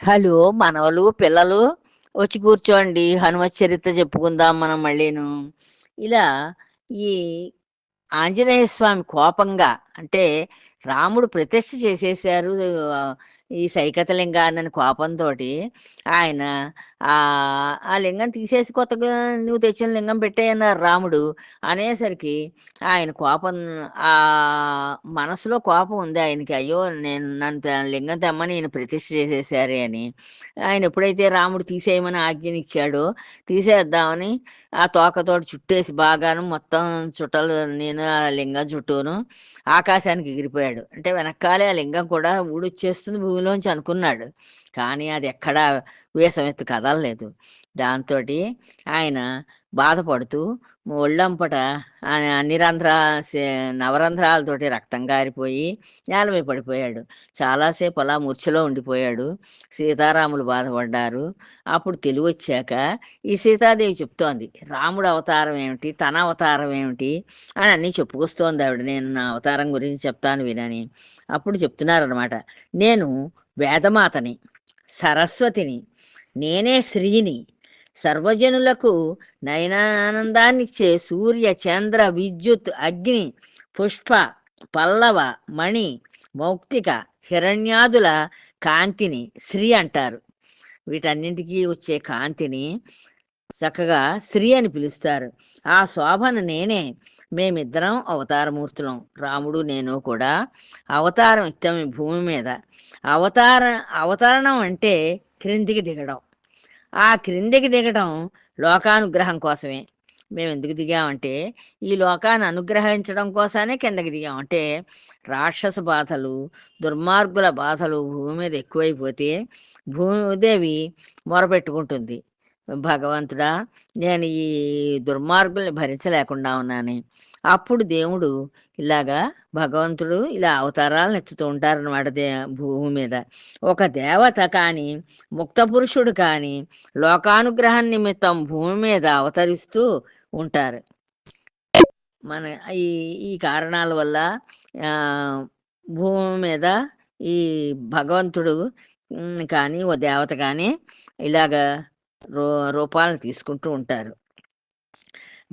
Hello! మనవలు, పిల్లలు వచ్చి కూర్చోండి. హనుమత్ చరిత్ర చెప్పుకుందాం మనం మళ్ళీను. ఇలా ఈ ఆంజనేయ స్వామి కోపంగా అంటే రాముడు ప్రతిష్ఠ చేసేసారు. ఆహ్, ఈ సైకత లింగాన్నని కోపంతోటి ఆయన ఆ లింగం తీసేసి కొత్తగా నువ్వు తెచ్చిన లింగం పెట్టేయన్నారు రాముడు. అనేసరికి ఆయన కోపం మనసులో కోపం ఉంది ఆయనకి. అయ్యో! నేను లింగం తెమ్మని ఈయన ప్రతిష్ఠ చేసేసారే అని. ఆయన ఎప్పుడైతే రాముడు తీసేయమని ఆజ్ఞనిచ్చాడో తీసేద్దామని ఆ తోకతోటి చుట్టేసి బాగాను మొత్తం చుట్టలు నేను ఆ లింగం చుట్టూను ఆకాశానికి ఎగిరిపోయాడు. అంటే వెనకాలే ఆ లింగం కూడా ఊడొచ్చేస్తుంది భూమిలోంచి అనుకున్నాడు. కానీ అది ఎక్కడా వీసమెత్తు కదలలేదు. దాంతోటి ఆయన బాధపడుతూ ఒళ్ళంపట అన్ని నవరంధ్రాలతోటి రక్తం గారిపోయి నేల మీద పడిపోయాడు. చాలాసేపు అలా మూర్ఛలో ఉండిపోయాడు. సీతారాములు బాధపడ్డారు. అప్పుడు తెలివొచ్చాక ఈ సీతాదేవి చెప్తోంది. రాముడు అవతారం ఏమిటి? తన అవతారం ఏమిటి? అని అన్నీ చెప్పుకొస్తోంది ఆవిడ. నేను నా అవతారం గురించి చెప్తాను వినని. అప్పుడు చెప్తున్నారనమాట. నేను వేదమాతని, సరస్వతిని, నేనే శ్రీని, సర్వజనులకు నయనానందాన్నిచ్చే సూర్య, చంద్ర, విద్యుత్, అగ్ని, పుష్ప, పల్లవ, మణి, మౌక్తిక, హిరణ్యాదుల కాంతిని శ్రీ అంటారు. వీటన్నింటికి వచ్చే కాంతిని చక్కగా శ్రీ అని పిలుస్తారు. ఆ శోభను నేనే. మేమిద్దరం అవతారమూర్తులం. రాముడు నేను కూడా అవతారం ఎత్తాము ఈ భూమి మీద. అవతార అవతరణం అంటే క్రిందికి దిగడం. ఆ క్రిందికి దిగడం లోకానుగ్రహం కోసమే. మేమెందుకు దిగామంటే, ఈ లోకాన్ని అనుగ్రహించడం కోసానే కిందకి దిగాం. అంటే రాక్షస బాధలు, దుర్మార్గుల బాధలు భూమి మీద ఎక్కువైపోతే భూదేవి మొరపెట్టుకుంటుంది. భగవంతుడా! నేను ఈ దుర్మార్గుల్ని భరించలేకుండా ఉన్నాను. అప్పుడు దేవుడు ఇలాగా భగవంతుడు ఇలా అవతారాలను ఎత్తుతూ ఉంటారనమాట భూమి మీద. ఒక దేవత కానీ, ముక్త పురుషుడు కానీ లోకానుగ్రహం నిమిత్తం భూమి మీద అవతరిస్తూ ఉంటారు. మన ఈ ఈ కారణాల వల్ల ఆహ్, భూమి మీద ఈ భగవంతుడు కానీ, ఓ దేవత కానీ ఇలాగా రూ రూపాలను తీసుకుంటూ ఉంటారు.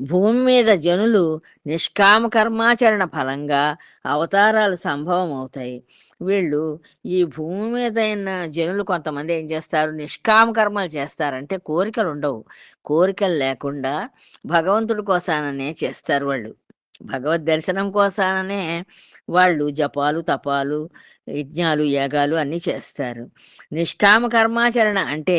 భూమి మీద జనులు నిష్కామ కర్మాచరణ ఫలంగా అవతారాలు సంభవం అవుతాయి. వీళ్ళు ఈ భూమి మీద ఉన్న జనులు కొంతమంది ఏం చేస్తారు? నిష్కామ కర్మలు చేస్తారు. అంటే కోరికలు ఉండవు. కోరికలు లేకుండా భగవంతుడి కోసాననే చేస్తారు వాళ్ళు. భగవద్ దర్శనం కోసాననే వాళ్ళు జపాలు, తపాలు, యజ్ఞాలు, యాగాలు అన్నీ చేస్తారు. నిష్కామ కర్మాచరణ అంటే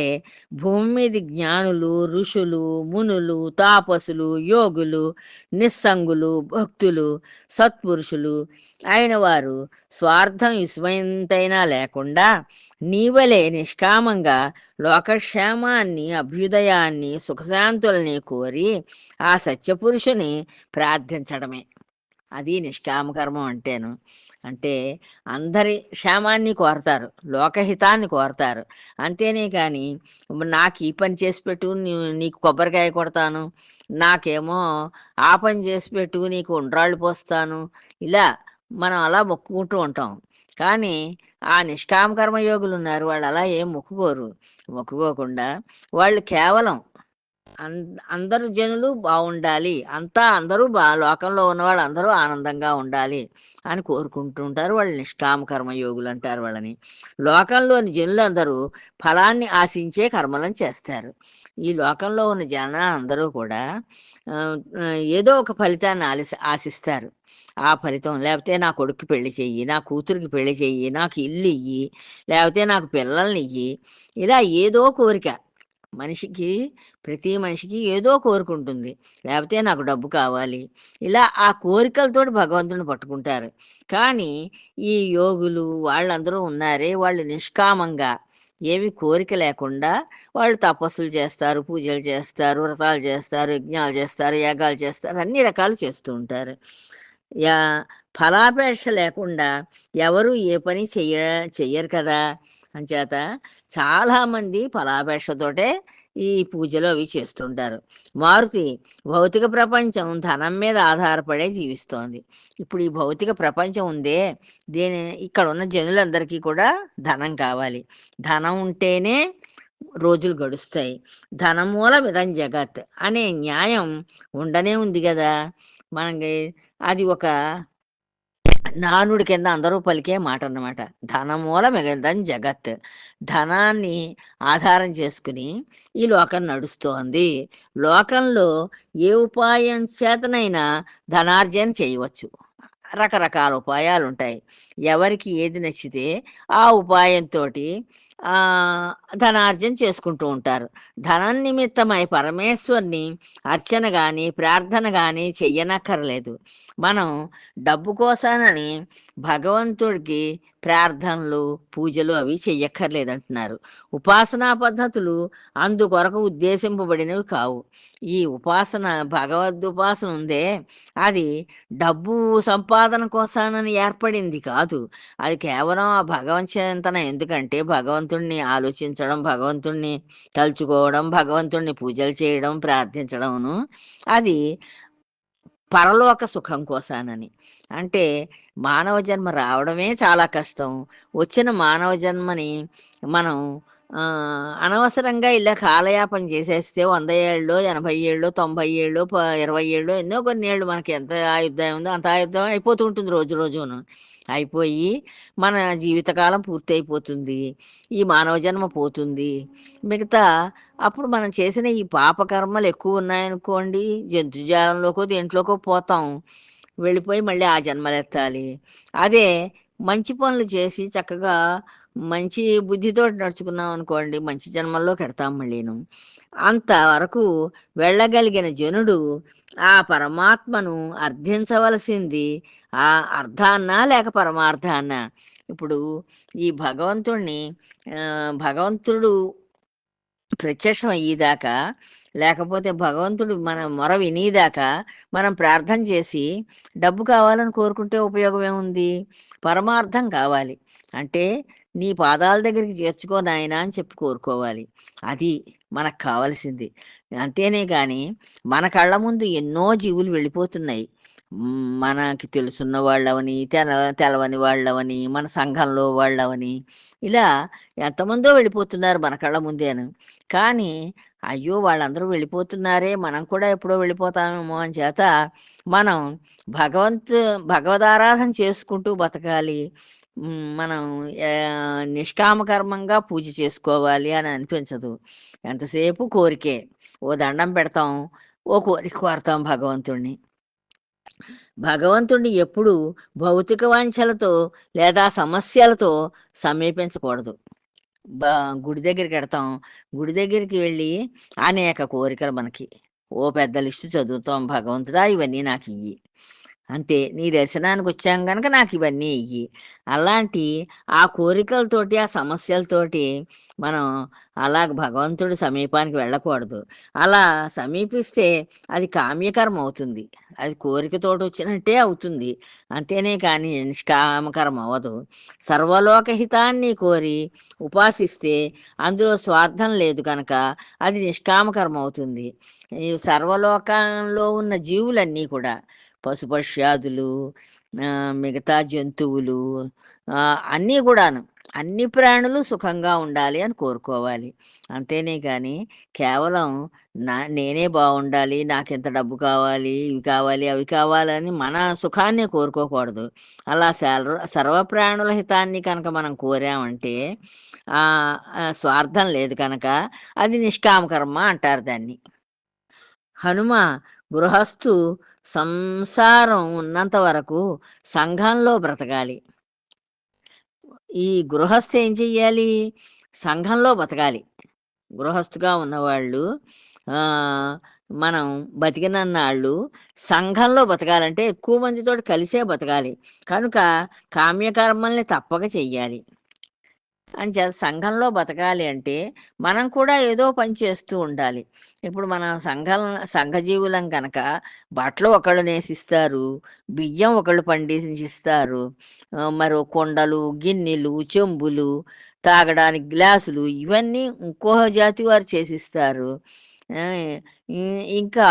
భూమి మీది జ్ఞానులు, ఋషులు, మునులు, తాపసులు, యోగులు, నిస్సంగులు, భక్తులు, సత్పురుషులు అయిన వారు స్వార్థం ఇసుమంతైనా లేకుండా నీవలే నిష్కామంగా లోకక్షేమాన్ని, అభ్యుదయాన్ని, సుఖశాంతుల్ని కోరి ఆ సత్యపురుషుని ప్రార్థించడమే. అది నిష్కామ కర్మం అంటేను. అంటే అందరి క్షేమాన్ని కోరతారు. లోకహితాన్ని కోరతారు. అంతేనే కానీ నాకు ఈ పని చేసి పెట్టు, నీకు కొబ్బరికాయ కొడతాను. నాకేమో ఆ పని చేసి పెట్టు, నీకు ఉండ్రాళ్ళు పోస్తాను. ఇలా మనం అలా మొక్కుకుంటూ ఉంటాం. కానీ ఆ నిష్కామ కర్మ యోగులున్నారు. వాళ్ళు అలా ఏం మొక్కుకోరు. మొక్కుకోకుండా వాళ్ళు కేవలం అన్ అందరు జనులు బావుండాలి. అందరూ లోకంలో ఉన్నవాళ్ళు అందరూ ఆనందంగా ఉండాలి అని కోరుకుంటూ ఉంటారు. వాళ్ళు నిష్కామ కర్మయోగులంటారు వాళ్ళని. లోకంలోని జనులందరూ ఫలాన్ని ఆశించే కర్మలను చేస్తారు. ఈ లోకంలో ఉన్న జనాలందరూ కూడా ఏదో ఒక ఫలితాన్ని ఆశిస్తారు. ఆ ఫలితం లేపోతే నా కొడుక్కి పెళ్లి చెయ్యి, నా కూతురికి పెళ్లి చెయ్యి, నాకు ఇల్లియ్యి, లేపోతే నాకు పిల్లల్నియ్యి, ఇలా ఏదో కోరిక. మనిషికి ప్రతి మనిషికి ఏదో కోరుకుంటుంది. లేకపోతే నాకు డబ్బు కావాలి. ఇలా ఆ కోరికలతోటి భగవంతుడిని పట్టుకుంటారు. కానీ ఈ యోగులు వాళ్ళందరూ ఉన్నారే వాళ్ళు నిష్కామంగా ఏమి కోరిక లేకుండా వాళ్ళు తపస్సులు చేస్తారు, పూజలు చేస్తారు, వ్రతాలు చేస్తారు, యజ్ఞాలు చేస్తారు, యాగాలు చేస్తారు. అన్ని రకాలు చేస్తూ ఉంటారు. యా ఫలాపేక్ష లేకుండా ఎవరు ఏ పని చెయ్యరు కదా! అంచేత చాలామంది ఫలాపేక్షతోటే ఈ పూజలు అవి చేస్తుంటారు. మారుతి భౌతిక ప్రపంచం ధనం మీద ఆధారపడే జీవిస్తోంది. ఇప్పుడు ఈ భౌతిక ప్రపంచం ఉందే, దీని ఇక్కడ ఉన్న జనులందరికీ కూడా ధనం కావాలి. ధనం ఉంటేనే రోజులు గడుస్తాయి. ధనమూలమిదం జగత్ అనే న్యాయం ఉండనే ఉంది గదా! మనకి అది ఒక నానుడి కింద అందరూ పలికే మాటన్నమాట. ధనమూలమిదం జగత్. ధనాన్ని ఆధారం చేసుకుని ఈ లోకం నడుస్తోంది. లోకంలో ఏ ఉపాయం చేతనైనా ధనార్జన చేయవచ్చు. రకరకాల ఉపాయాలుంటాయి. ఎవరికి ఏది నచ్చితే ఆ ఉపాయంతోటి ధనార్జన చేసుకుంటూ ఉంటారు. ధనం నిమిత్తమై పరమేశ్వరుని అర్చన గాని, ప్రార్థన గాని చెయ్యనక్కర్లేదు. మనం డబ్బు కోసానని భగవంతుడికి ప్రార్థనలు, పూజలు అవి చెయ్యక్కర్లేదంటున్నారు. ఉపాసనా పద్ధతులు అందుకొరకు ఉద్దేశింపబడినవి కావు. ఈ ఉపాసన భగవదుపాసన ఉందే, అది డబ్బు సంపాదన కోసానని ఏర్పడింది కాదు. అది కేవలం ఆ భగవత్ చింతన. ఎందుకంటే భగవంతుడిని ఆలోచించడం, భగవంతుడిని తలుచుకోవడం, భగవంతుడిని పూజలు చేయడం, ప్రార్థించడమును అది పరలోక సుఖం కోసానని. అంటే మానవ జన్మ రావడమే చాలా కష్టం. వచ్చిన మానవ జన్మని మనం అనవసరంగా ఇలా కాలయాపన చేసేస్తే 100 ఏళ్ళో, 80 ఏళ్ళో, 90 ఏళ్ళో, 20 ఏళ్ళో ఎన్నో కొన్ని ఏళ్ళు మనకి ఎంత ఆయుర్దాయం ఉందో అంత ఆయుర్దాయం అయిపోతూ ఉంటుంది రోజు రోజును. అయిపోయి మన జీవితకాలం పూర్తయిపోతుంది. ఈ మానవ జన్మ పోతుంది. మిగతా అప్పుడు మనం చేసిన ఈ పాపకర్మలు ఎక్కువ ఉన్నాయనుకోండి, జంతుజాలంలోకో దేంట్లోకో పోతాం. వెళ్ళిపోయి మళ్ళీ ఆ జన్మలెత్తాలి. అదే మంచి పనులు చేసి చక్కగా మంచి బుద్ధితోటి నడుచుకున్నాం అనుకోండి, మంచి జన్మల్లోకెడతాం మళ్ళీను. అంతవరకు వెళ్ళగలిగిన జనుడు ఆ పరమాత్మను అర్థించవలసింది ఆ అర్థాన్నా లేక పరమార్థాన్నా. ఇప్పుడు ఈ భగవంతుడిని భగవంతుడు ప్రత్యక్షం అయ్యేదాకా, లేకపోతే భగవంతుడు మన మొర వినేదాకా మనం ప్రార్థన చేసి డబ్బు కావాలని కోరుకుంటే ఉపయోగం ఏముంది? పరమార్థం కావాలి. అంటే నీ పాదాల దగ్గరికి చేర్చుకో నాయనా అని చెప్పి కోరుకోవాలి. అది మనకు కావాల్సింది. అంతేనే గాని మన కళ్ళ ముందు ఎన్నో జీవులు వెళ్ళిపోతున్నాయి. మనకి తెలుసున్న వాళ్ళవని, తెలవని వాళ్ళవని, మన సంఘంలో వాళ్ళవని, ఇలా ఎంతమందో వెళ్ళిపోతున్నారు మన కళ్ళ ముందేను. కానీ అయ్యో! వాళ్ళందరూ వెళ్ళిపోతున్నారే, మనం కూడా ఎప్పుడో వెళ్ళిపోతామేమో అని చేత మనం భగవంతు భగవదారాధన చేసుకుంటూ బతకాలి. మనం నిష్కామ కర్మంగా పూజ చేసుకోవాలి అని అనిపించదు. ఎంతసేపు కోరికే. ఓ దండం పెడతాం, ఓ కోరిక కోరతాం భగవంతుడిని. భగవంతుడిని ఎప్పుడూ భౌతిక వాంఛలతో లేదా సమస్యలతో సమీపించకూడదు. బ గుడి దగ్గరికెడతాం. గుడి దగ్గరికి వెళ్ళి అనేక కోరికలు మనకి. ఓ పెద్ద లిస్టు చదువుతాం. భగవంతుడా ఇవన్నీ నాకియ్యి. అంతే. నీ దర్శనానికొచ్చాం గనక నాకివన్నీ ఇయ్యి. అలాంటి ఆ కోరికలతోటి, ఆ సమస్యలతోటి మనం అలాగ భగవంతుడి సమీపానికి వెళ్ళకూడదు. అలా సమీపిస్తే అది కామ్యకర్మ అవుతుంది. అది కోరికతోటొచ్చినట్టే అవుతుంది. అంతేనే కానీ నిష్కామకర్మ అవ్వదు. సర్వలోకహితాన్ని కోరి ఉపాసిస్తే అందులో స్వార్థం లేదు కనుక అది నిష్కామకర్మ అవుతుంది. ఈ సర్వలోకంలో ఉన్న జీవులన్నీ కూడా పశుపక్ష్యాదులు, మిగతా జంతువులు, అన్నీ గూడాను. అన్ని ప్రాణులు సుఖంగా ఉండాలి అని కోరుకోవాలి. అంతేనే గాని కేవలం నేనే బావుండాలి, నాకింత డబ్బు కావాలి, ఇవి కావాలి, అవి కావాలని మన సుఖాన్నే కోరుకోకూడదు. అలా సర్వ ప్రాణుల హితాన్ని కనుక మనం కోరామంటే స్వార్థం లేదు కనుక అది నిష్కామ కర్మ అంటారు దాన్ని. హనుమ గృహస్థు సంసారం ఉన్నంత వరకు సంఘంలో బ్రతకాలి. ఈ గృహస్థు ఏం చెయ్యాలి? సంఘంలో బతకాలి. గృహస్థుగా ఉన్నవాళ్ళు ఆహ్, మనం బతికినన్నాళ్ళు సంఘంలో బతకాలంటే ఎక్కువ మందితోటి కలిసే బతకాలి. కనుక కామ్యకర్మల్ని తప్పక చెయ్యాలి. అంచేత సంఘంలో బతకాలి అంటే మనం కూడా ఏదో పని చేస్తూ ఉండాలి. ఇప్పుడు మన సంఘజీవులం కనుక బట్టలు ఒకళ్ళు నేసిస్తారు, బియ్యం ఒకళ్ళు పండించిస్తారు, మరో కుండలు, గిన్నెలు, చెంబులు, తాగడానికి గ్లాసులు ఇవన్నీ ఇంకో జాతి వారు చేసిస్తారు. ఆ, ఇంకా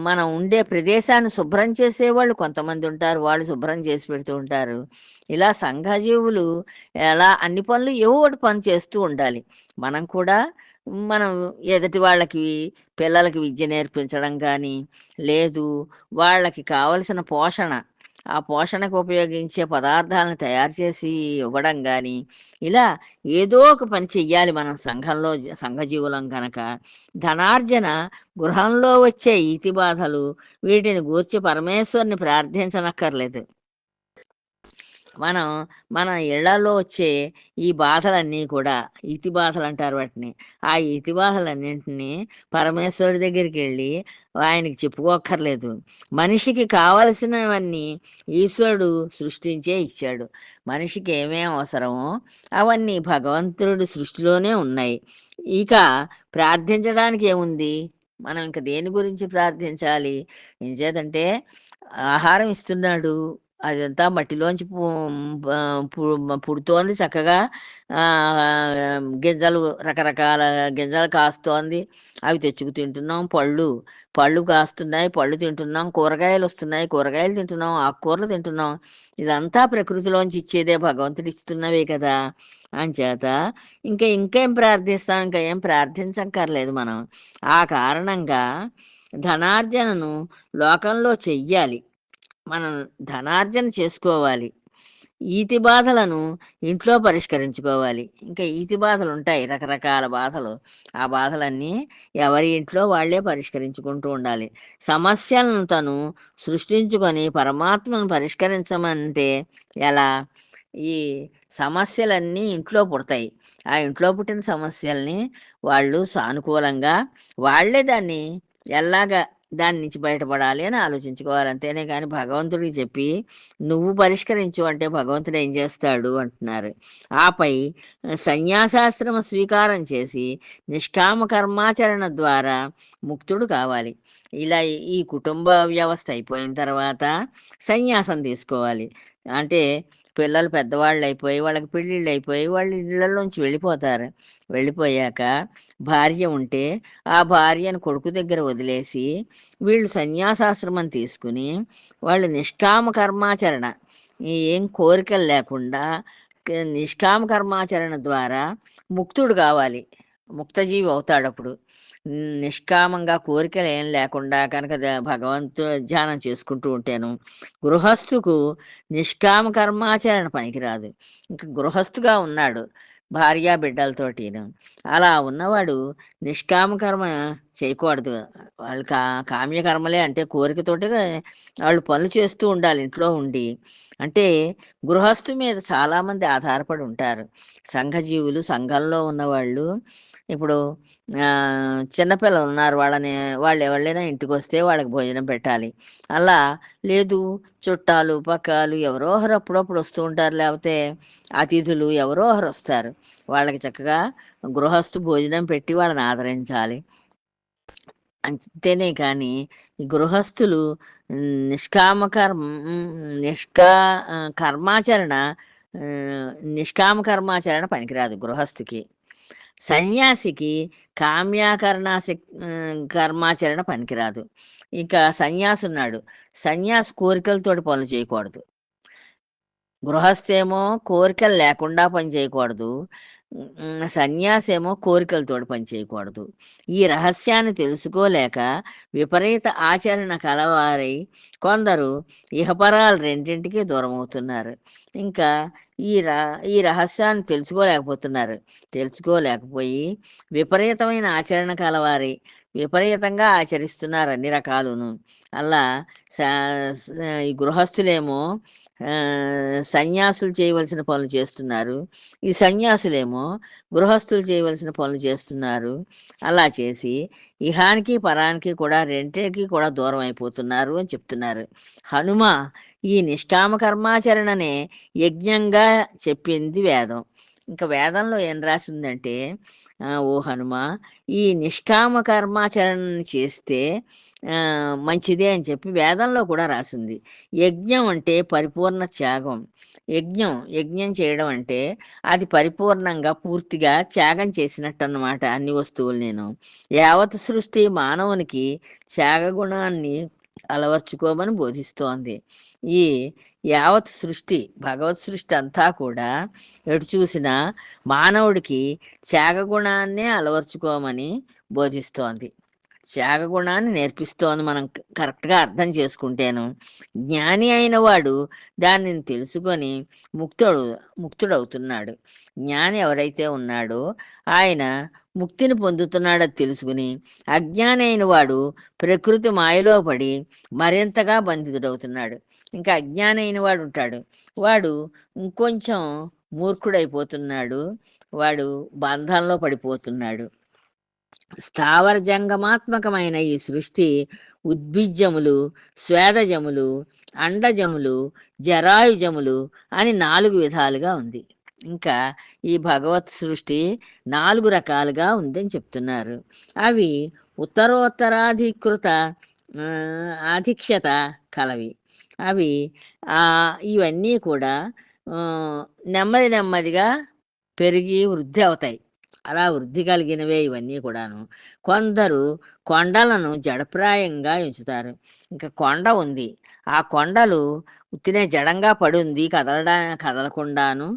మనం ఉండే ప్రదేశాన్ని శుభ్రం చేసేవాళ్ళు కొంతమంది ఉంటారు, వాళ్ళు శుభ్రం చేసి పెడుతూ ఉంటారు. ఇలా సంఘజీవులు ఎలా అన్ని పనులు ఏవో ఒకటి పని చేస్తూ ఉండాలి. మనం కూడా మనం ఎదుటి వాళ్ళకి పిల్లలకి విద్య నేర్పించడం కానీ, లేదు వాళ్ళకి కావలసిన పోషణ, ఆ పోషణకు ఉపయోగించే పదార్థాలను తయారు చేసి ఇవ్వడం గానీ, ఇలా ఏదో ఒక పని చెయ్యాలి మనం సంఘంలో సంఘజీవులం గనక. ధనార్జన, గృహంలో వచ్చే ఈతి బాధలు వీటిని గూర్చి పరమేశ్వరుని ప్రార్థించనక్కర్లేదు. మనం మన ఇళ్లలో వచ్చే ఈ బాధలన్నీ కూడా ఇతి బాధలు అంటారు వాటిని. ఆ ఇతి బాధలన్నింటినీ పరమేశ్వరుడి దగ్గరికి వెళ్ళి ఆయనకి చెప్పుకోక్కర్లేదు. మనిషికి కావలసినవన్నీ ఈశ్వరుడు సృష్టించే ఇచ్చాడు. మనిషికి ఏమేం అవసరమో అవన్నీ భగవంతుడి సృష్టిలోనే ఉన్నాయి. ఇక ప్రార్థించడానికి ఏముంది? మనం ఇంక దేని గురించి ప్రార్థించాలి? ఎంచేతంటే ఆహారం ఇస్తున్నాడు. అదంతా మట్టిలోంచి పుడుతోంది చక్కగా. గింజలు రకరకాల గింజలు కాస్తోంది. అవి తెచ్చుకు తింటున్నాం. పళ్ళు, పళ్ళు కాస్తున్నాయి. పళ్ళు తింటున్నాం. కూరగాయలు వస్తున్నాయి. కూరగాయలు తింటున్నాం. ఆకుకూరలు తింటున్నాం. ఇదంతా ప్రకృతిలోంచి ఇచ్చేదే, భగవంతుడు ఇస్తున్నవే కదా! అంచేత ఇంకేం ప్రార్థిస్తాం? ఇంకా ఏం ప్రార్థించక్కర్లేదు మనం. ఆ కారణంగా ధనార్జనను లోకంలో చెయ్యాలి. మనం ధనార్జన చేసుకోవాలి. ఈతి బాధలను ఇంట్లో పరిష్కరించుకోవాలి. ఇంకా ఈతి బాధలుంటాయి, రకరకాల బాధలు. ఆ బాధలన్నీ ఎవరి ఇంట్లో వాళ్ళే పరిష్కరించుకుంటూ ఉండాలి. సమస్యలను తను సృష్టించుకొని పరమాత్మను పరిష్కరించమంటే ఎలా? ఈ సమస్యలన్నీ ఇంట్లో పుడతాయి. ఆ ఇంట్లో పుట్టిన సమస్యల్ని వాళ్ళు సానుకూలంగా వాళ్ళే దాన్ని ఎలాగా దాని నుంచి బయటపడాలి అని ఆలోచించుకోవాలి. అంతేనే కానీ భగవంతుడికి చెప్పి నువ్వు పరిష్కరించు అంటే భగవంతుడు ఏం చేస్తాడు అంటున్నారు. ఆపై సన్యాసాశ్రమ స్వీకారం చేసి నిష్కామ కర్మాచరణ ద్వారా ముక్తుడు కావాలి. ఇలా ఈ కుటుంబ వ్యవస్థ అయిపోయిన తర్వాత సన్యాసం తీసుకోవాలి. అంటే పిల్లలు పెద్దవాళ్ళు అయిపోయి వాళ్ళకి పెళ్ళిళ్ళు అయిపోయి వాళ్ళు ఇళ్ళల్లోంచి వెళ్ళిపోతారు. వెళ్ళిపోయాక భార్య ఉంటే ఆ భార్యను కొడుకు దగ్గర వదిలేసి వీళ్ళు సన్యాసాశ్రమం తీసుకుని వాళ్ళు నిష్కామ కర్మాచరణ, ఏం కోరికలు లేకుండా నిష్కామ కర్మాచరణ ద్వారా ముక్తుడు కావాలి. ముక్తజీవి అవుతాడప్పుడు. నిష్కామంగా కోరికలు ఏం లేకుండా కనుక భగవంతు ధ్యానం చేసుకుంటూ ఉంటాను. గృహస్థుకు నిష్కామ కర్మాచరణ పనికిరాదు. ఇంక గృహస్థుగా ఉన్నాడు భార్యా బిడ్డలతోటిను. అలా ఉన్నవాడు నిష్కామ కర్మ చేయకూడదు. వాళ్ళు కామ్యకర్మలే, అంటే కోరికతోటి వాళ్ళు పనులు చేస్తూ ఉండాలి ఇంట్లో ఉండి. అంటే గృహస్థు మీద చాలామంది ఆధారపడి ఉంటారు సంఘజీవులు. సంఘంలో ఉన్నవాళ్ళు ఇప్పుడు చిన్నపిల్లలు ఉన్నారు, వాళ్ళు ఎవరైనా ఇంటికి వస్తే వాళ్ళకి భోజనం పెట్టాలి. అలా లేదు, చుట్టాలు పక్కాలు ఎవరో ఒకరు అప్పుడప్పుడు వస్తూ ఉంటారు, లేకపోతే అతిథులు ఎవరో ఒకరు వస్తారు. వాళ్ళకి చక్కగా గృహస్థు భోజనం పెట్టి వాళ్ళని ఆదరించాలి. అంతేనే కానీ ఈ గృహస్థులు నిష్కామ కర్మ నిష్కా కర్మాచరణ నిష్కామ కర్మాచరణ పనికిరాదు గృహస్థుకి. సన్యాసికి కర్మాచరణ పనికిరాదు. ఇక సన్యాసి ఉన్నాడు, సన్యాసి కోరికలతోటి పనులు చేయకూడదు. గృహస్థేమో కోరికలు లేకుండా పని చేయకూడదు. సన్యాసేమో కోరికలతోటి పని చేయకూడదు. ఈ రహస్యాన్ని తెలుసుకోలేక విపరీత ఆచరణ కలవారై కొందరు ఇహపరాలు రెండింటికి దూరం అవుతున్నారు. ఇంకా ఈ రహస్యాన్ని తెలుసుకోలేకపోతున్నారు. తెలుసుకోలేకపోయి విపరీతమైన ఆచరణ కలవారై విపరీతంగా ఆచరిస్తున్నారు అన్ని రకాలును. అలా ఈ గృహస్థులేమో సన్యాసులు చేయవలసిన పనులు చేస్తున్నారు, ఈ సన్యాసులేమో గృహస్థులు చేయవలసిన పనులు చేస్తున్నారు. అలా చేసి ఇహానికి పరానికి కూడా రెంటికి కూడా దూరం అయిపోతున్నారు అని చెప్తున్నారు. హనుమ ఈ నిష్కామ కర్మాచరణనే యజ్ఞంగా చెప్పింది వేదం. ఇంకా వేదంలో ఏం రాసిందంటే, ఓ హనుమా, ఈ నిష్కామ కర్మాచరణ చేస్తే మంచిదే అని చెప్పి వేదంలో కూడా రాసింది. యజ్ఞం అంటే పరిపూర్ణ త్యాగం. యజ్ఞం చేయడం అంటే అది పరిపూర్ణంగా పూర్తిగా త్యాగం చేసినట్టన్నమాట అన్ని వస్తువులు నేను. యావత్ సృష్టి మానవునికి త్యాగ గుణాన్ని అలవర్చుకోమని బోధిస్తోంది. ఈ యావత్ సృష్టి, భగవత్ సృష్టి అంతా కూడా ఎటు చూసినా మానవుడికి త్యాగగుణాన్నే అలవర్చుకోమని బోధిస్తోంది. త్యాగగుణాన్ని నేర్పిస్తోంది మనం కరెక్ట్‌గా అర్థం చేసుకుంటేను. జ్ఞాని అయిన వాడు దానిని తెలుసుకొని ముక్తుడు ముక్తుడవుతున్నాడు. జ్ఞాని ఎవరైతే ఉన్నాడో ఆయన ముక్తిని పొందుతున్నాడని తెలుసుకుని, అజ్ఞాని అయిన వాడు ప్రకృతి మాయలో పడి మరింతగా బంధితుడవుతున్నాడు. ఇంకా అజ్ఞాని అయిన వాడు ఉంటాడు. వాడు ఇంకొంచెం మూర్ఖుడైపోతున్నాడు. వాడు బంధంలో పడిపోతున్నాడు. స్థావర జంగమాత్మకమైన ఈ సృష్టి ఉద్భిజ్యములు, స్వేదజములు, అండజములు, జరాయుజములు అని 4 విధాలుగా ఉంది. ఇంకా ఈ భగవత్ సృష్టి 4 రకాలుగా ఉందని చెప్తున్నారు. అవి ఉత్తరోత్తరాధికృత ఆధిక్యత కలవి. అవి ఇవన్నీ కూడా నెమ్మది నెమ్మదిగా పెరిగి వృద్ధి అవుతాయి. అలా వృద్ధి కలిగినవే ఇవన్నీ కూడాను. కొందరు కొండలను జడప్రాయంగా ఎంచుతారు. ఇంకా కొండ ఉంది. ఆ కొండలు ఉత్తినే జడంగా పడుంది కదలకుండాను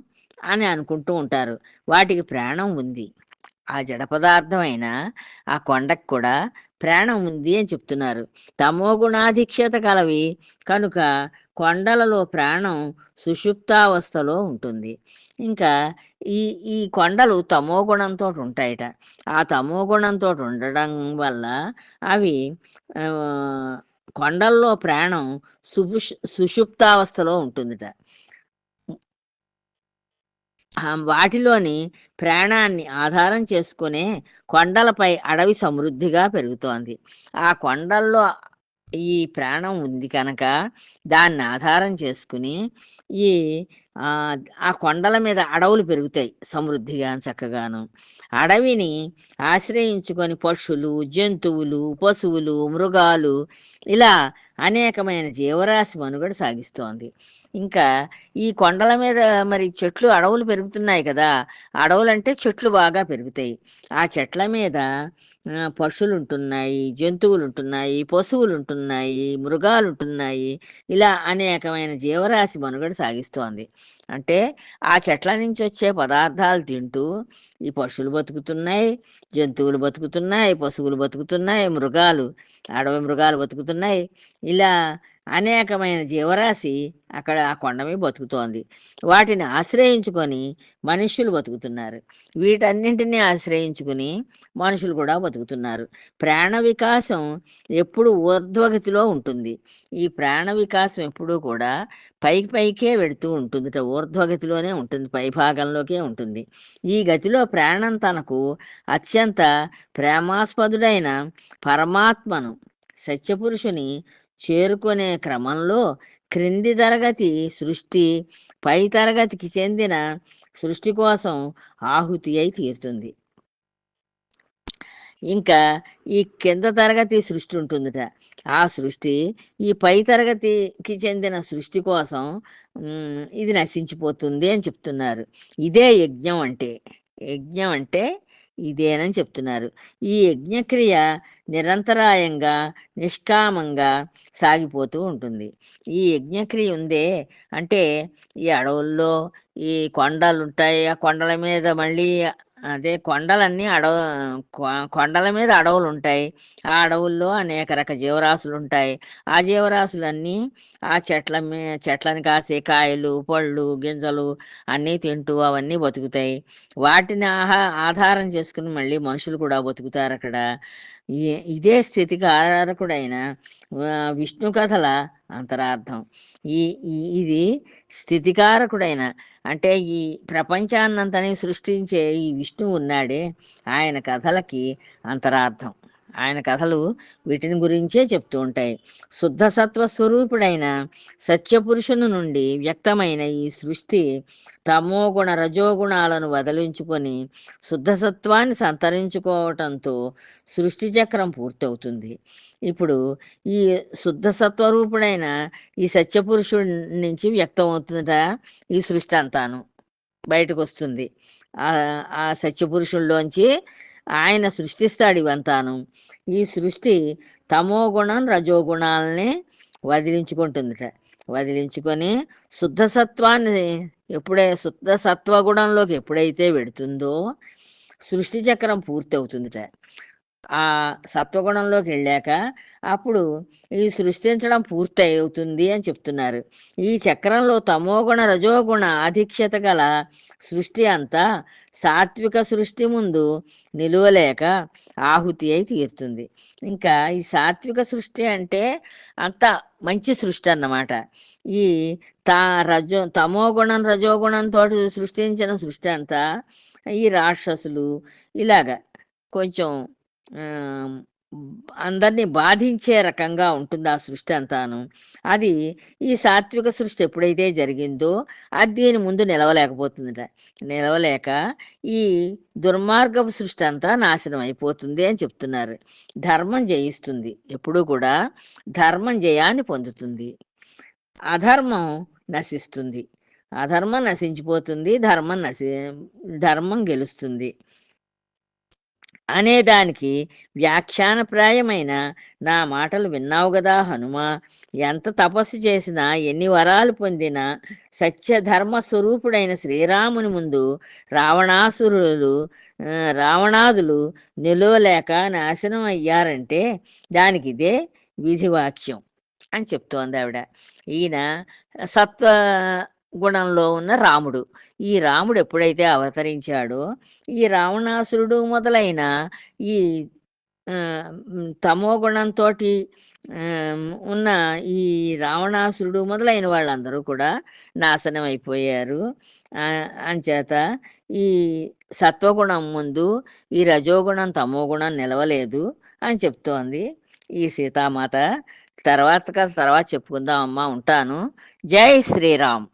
అని అనుకుంటూ ఉంటారు. వాటికి ప్రాణం ఉంది. ఆ జడ పదార్థమైన ఆ కొండకు కూడా ప్రాణం ఉంది అని చెప్తున్నారు. తమో గుణాధిక్యత కలవి కనుక కొండలలో ప్రాణం సుషుప్తావస్థలో ఉంటుంది. ఇంకా ఈ ఈ కొండలు తమో గుణంతో ఉంటాయట. ఆ తమో గుణంతో ఉండడం వల్ల అవి కొండల్లో ప్రాణం సుషుప్తావస్థలో ఉంటుందిట. వాటిలోని ప్రాణాన్ని ఆధారం చేసుకునే కొండలపై అడవి సమృద్ధిగా పెరుగుతోంది. ఆ కొండల్లో ఈ ప్రాణం ఉంది కనుక దాన్ని ఆధారం చేసుకుని ఈ ఆ కొండల మీద అడవులు పెరుగుతాయి సమృద్ధిగా చక్కగాను. అడవిని ఆశ్రయించుకొని పక్షులు, జంతువులు, పశువులు, మృగాలు ఇలా అనేకమైన జీవరాశి మనుగడ సాగిస్తోంది. ఇంకా ఈ కొండల మీద మరి చెట్లు, అడవులు పెరుగుతున్నాయి కదా! అడవులంటే చెట్లు బాగా పెరుగుతాయి. ఆ చెట్ల మీద పక్షులుంటున్నాయి, జంతువులుంటున్నాయి, పశువులుంటున్నాయి, మృగాలుంటున్నాయి. ఇలా అనేకమైన జీవరాశి మనుగడ సాగిస్తోంది. అంటే ఆ చెట్ల నుంచి వచ్చే పదార్థాలు తింటూ ఈ పక్షులు బతుకుతున్నాయి, జంతువులు బతుకుతున్నాయి, పశువులు బతుకుతున్నాయి, అడవి మృగాలు బతుకుతున్నాయి. ఇలా అనేకమైన జీవరాశి అక్కడ ఆ కొండ మీద బతుకుతోంది. వాటిని ఆశ్రయించుకొని మనుష్యులు బతుకుతున్నారు. వీటన్నింటినీ ఆశ్రయించుకుని మనుషులు కూడా బతుకుతున్నారు. ప్రాణ వికాసం ఎప్పుడు ఊర్ధ్వగతిలో ఉంటుంది. ఈ ప్రాణ వికాసం ఎప్పుడూ కూడా పైకే వెళుతూ ఉంటుందిట. ఊర్ధ్వగతిలోనే ఉంటుంది, పైభాగంలోకే ఉంటుంది. ఈ గతిలో ప్రాణం తనకు అత్యంత ప్రేమాస్పదుడైన పరమాత్మను, సత్యపురుషుని చేరుకునే క్రమంలో క్రింది తరగతి సృష్టి పై తరగతికి చెందిన సృష్టి కోసం ఆహుతి అయి తీరుతుంది. ఇంకా ఈ కింద తరగతి సృష్టి ఉంటుందిట. ఆ సృష్టి ఈ పై తరగతికి చెందిన సృష్టి కోసం ఇది నశించిపోతుంది అని చెప్తున్నారు. ఇదే యజ్ఞం అంటే. యజ్ఞం అంటే ఇదేనని చెప్తున్నారు. ఈ యజ్ఞక్రియ నిరంతరాయంగా, నిష్కామంగా సాగిపోతూ ఉంటుంది. ఈ యజ్ఞక్రియ ఉందే అంటే ఈ అడవుల్లో ఈ కొండలుంటాయి. ఆ కొండల మీద మళ్ళీ అదే కొండలన్నీ కొండల మీద అడవులుంటాయి. ఆ అడవుల్లో అనేక రక జీవరాశులుంటాయి. ఆ జీవరాశులన్నీ ఆ చెట్లను కాసే కాయలు, పళ్ళు, గింజలు అన్నీ తింటూ అవన్నీ బతుకుతాయి. వాటిని ఆధారం చేసుకుని మళ్ళీ మనుషులు కూడా బతుకుతారక్కడ. ఇదే స్థితికారకుడైన విష్ణు కథల అంతరార్థం. ఈ ఇది స్థితికారకుడైన అంటే ఈ ప్రపంచాన్నంతని సృష్టించే ఈ విష్ణువు ఉన్నాడే ఆయన కథలకి అంతరార్థం. ఆయన కథలు వీటిని గురించే చెప్తూ ఉంటాయి. శుద్ధ సత్వ స్వరూపుడైన సత్యపురుషుని నుండి వ్యక్తమైన ఈ సృష్టి తమోగుణ రజోగుణాలను వదిలించుకొని శుద్ధ సత్వాన్ని సంతరించుకోవటంతో సృష్టి చక్రం పూర్తవుతుంది. ఇప్పుడు ఈ శుద్ధ సత్వరూపుడైన ఈ సత్యపురుషుడి నుంచి వ్యక్తమవుతుందట ఈ సృష్టి అంతాను. బయటకొస్తుంది. ఆ సత్యపురుషుల్లోంచి ఆయన సృష్టిస్తాడు ఇవంతాను. ఈ సృష్టి తమోగుణం, రజోగుణాలని వదిలించుకుంటుందట. వదిలించుకొని శుద్ధ సత్వాన్ని శుద్ధ సత్వగుణంలోకి ఎప్పుడైతే వెడుతుందో సృష్టి చక్రం పూర్తవుతుందట. ఆ సత్వగుణంలోకి వెళ్ళాక అప్పుడు ఈ సృష్టించడం పూర్తి అవుతుంది అని చెప్తున్నారు. ఈ చక్రంలో తమోగుణ రజోగుణ ఆధిక్యత గల సృష్టి అంతా సాత్విక సృష్టి ముందు నిలువలేక ఆహుతి అయి తీరుతుంది. ఇంకా ఈ సాత్విక సృష్టి అంటే అంత మంచి సృష్టి అన్నమాట. ఈ తమోగుణం రజోగుణంతో సృష్టించిన సృష్టి అంతా ఈ రాక్షసులు ఇలాగా కొంచెం అందరినీ బాధించే రకంగా ఉంటుంది ఆ సృష్టి అంతాను. అది ఈ సాత్విక సృష్టి ఎప్పుడైతే జరిగిందో అది దీని ముందు నిలవలేకపోతుందట. నిలవలేక ఈ దుర్మార్గపు సృష్టి అంతా నాశనం అయిపోతుంది అని చెప్తున్నారు. ధర్మం జయిస్తుంది. ఎప్పుడూ కూడా ధర్మం జయాన్ని పొందుతుంది. అధర్మం నశిస్తుంది. అధర్మం నశించిపోతుంది. ధర్మం గెలుస్తుంది అనేదానికి వ్యాఖ్యానప్రాయమైన నా మాటలు విన్నావు గదా హనుమా. ఎంత తపస్సు చేసినా, ఎన్ని వరాలు పొందినా సత్యధర్మ స్వరూపుడైన శ్రీరాముని ముందు రావణాదులు నిలువలేక నాశనం అయ్యారంటే దానికి ఇదే విధివాక్యం అని చెప్తోంది ఆవిడ. ఈయన సత్వ గుణంలో ఉన్న రాముడు. ఈ రాముడు ఎప్పుడైతే అవతరించాడో ఈ రావణాసురుడు మొదలైన ఈ తమో గుణంతో ఉన్న ఈ రావణాసురుడు మొదలైన వాళ్ళందరూ కూడా నాశనం అయిపోయారు. అంచేత ఈ సత్వగుణం ముందు ఈ రజోగుణం తమోగుణం నిలవలేదు అని చెప్తోంది ఈ సీతామాత. తర్వాత చెప్పుకుందాం అమ్మా. ఉంటాను. జై శ్రీరామ్.